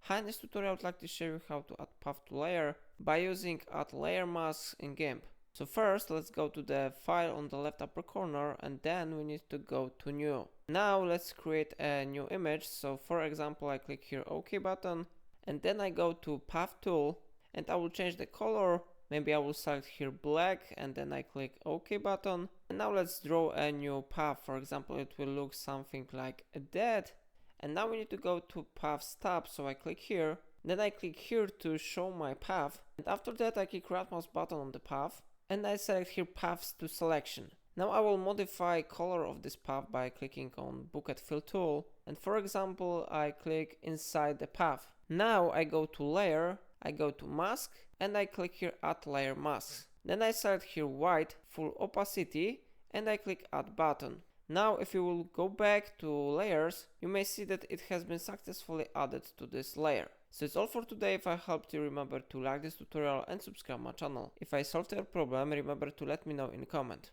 Hi, in this tutorial I'd like to show you how to add path to layer by using add layer masks in GIMP. So first let's go to the file on the left upper corner and then we need to go to new. Now let's create a new image. So for example I click here OK button and then I go to path tool and I will change the color. Maybe I will select here black and then I click OK button. And now let's draw a new path. For example, it will look something like that. And now we need to go to paths tab, so I click here, then I click here to show my path, and after that I click right mouse button on the path, and I select here paths to selection. Now I will modify color of this path by clicking on bucket fill tool, and for example I click inside the path. Now I go to layer, I go to mask, and I click here add layer masks. Then I select here white, full opacity, and I click add button. Now if you will go back to layers, you may see that it has been successfully added to this layer. So it's all for today. If I helped you, remember to like this tutorial and subscribe my channel. If I solved your problem, remember to let me know in comment.